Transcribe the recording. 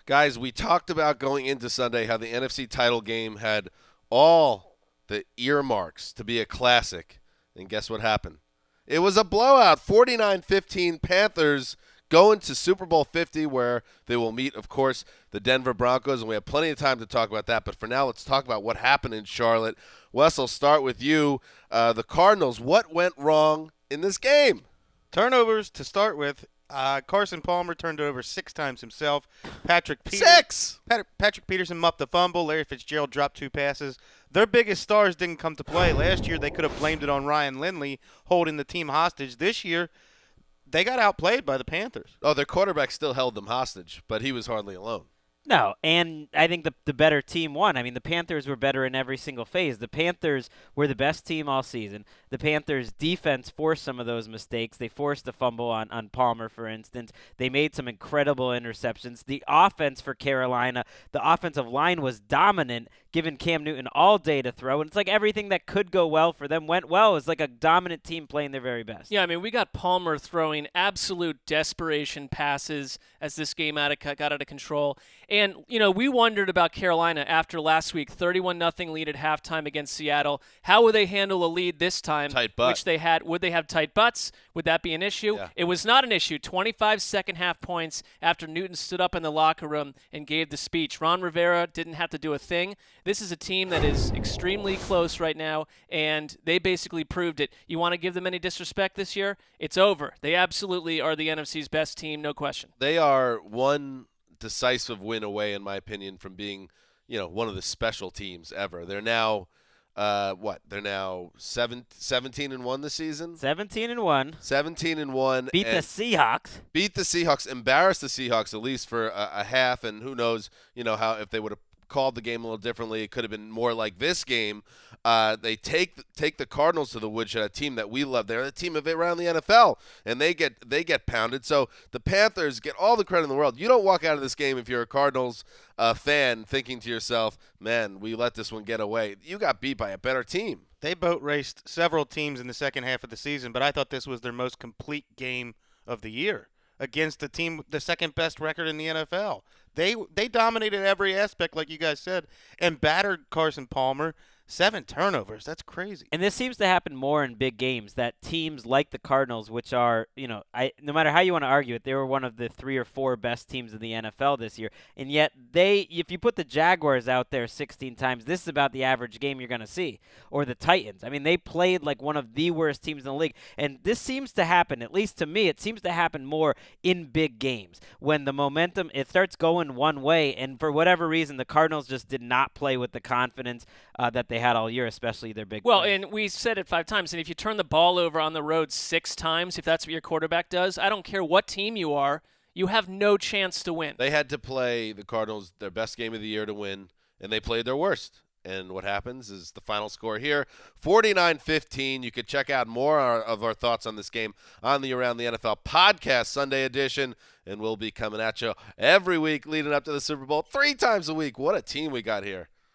Guys, we talked about going into Sunday how the NFC title game had all the earmarks to be a classic. And guess what happened? It was a blowout. 49-15 Panthers going to Super Bowl 50, where they will meet, of course, the Denver Broncos. And we have plenty of time to talk about that. But for now, let's talk about what happened in Charlotte. Wes, I'll start with you. The Cardinals, what went wrong in this game? Turnovers to start with. Carson Palmer turned it over 6 times himself. Patrick Peterson muffed the fumble. Larry Fitzgerald dropped 2 passes. Their biggest stars didn't come to play. Last year, they could have blamed it on Ryan Lindley holding the team hostage. This year, they got outplayed by the Panthers. Oh, their quarterback still held them hostage, but he was hardly alone. No, and I think the better team won. I mean, the Panthers were better in every single phase. The Panthers were the best team all season. The Panthers' defense forced some of those mistakes. They forced the fumble on Palmer, for instance. They made some incredible interceptions. The offense for Carolina, the offensive line was dominant, giving Cam Newton all day to throw. And it's like everything that could go well for them went well. It's like a dominant team playing their very best. Yeah, I mean, we got Palmer throwing absolute desperation passes as this game got out of control. And, you know, we wondered about Carolina after last week, 31-0 lead at halftime against Seattle. How would they handle a lead this time? Tight butt. Which they had. Would they have tight butts? Would that be an issue? Yeah. It was not an issue. 25 second-half points after Newton stood up in the locker room and gave the speech. Ron Rivera didn't have to do a thing. This is a team that is extremely close right now, and they basically proved it. You want to give them any disrespect this year? It's over. They absolutely are the NFC's best team, no question. They are one decisive win away, in my opinion, from being, you know, one of the special teams ever. They're now, They're now 17-1 this season. 17-1. 17-1. Beat the Seahawks. Beat the Seahawks. Embarrassed the Seahawks at least for a half, and who knows, you know, how if they would have called the game a little differently, it could have been more like this game. They take the Cardinals to the woodshed, a team that we love. They're the team of it around the NFL, and they get pounded. So the Panthers get all the credit in the world. You don't walk out of this game if you're a Cardinals fan thinking to yourself, man, we let this one get away. You got beat by a better team. They boat raced several teams in the second half of the season, but I thought this was their most complete game of the year against the team with the second best record in the NFL. They dominated every aspect, like you guys said, and battered Carson Palmer. 7 turnovers. That's crazy. And this seems to happen more in big games, that teams like the Cardinals, which are, you know, no matter how you want to argue it, they were one of the 3 or 4 best teams in the NFL this year. And yet if you put the Jaguars out there 16 times, this is about the average game you're going to see. Or the Titans. I mean, they played like one of the worst teams in the league. And this seems to happen, at least to me, it seems to happen more in big games. When the momentum, it starts going one way, and for whatever reason, the Cardinals just did not play with the confidence that they had all year, especially their big Well, plays. and we said it 5 times, and if you turn the ball over on the road 6 times, if that's what your quarterback does, I don't care what team you are, you have no chance to win. They had to play the Cardinals their best game of the year to win, and they played their worst. And what happens is the final score here, 49-15. You could check out more of our thoughts on this game on the Around the NFL podcast Sunday edition, and we'll be coming at you every week leading up to the Super Bowl 3 times a week. What a team we got here.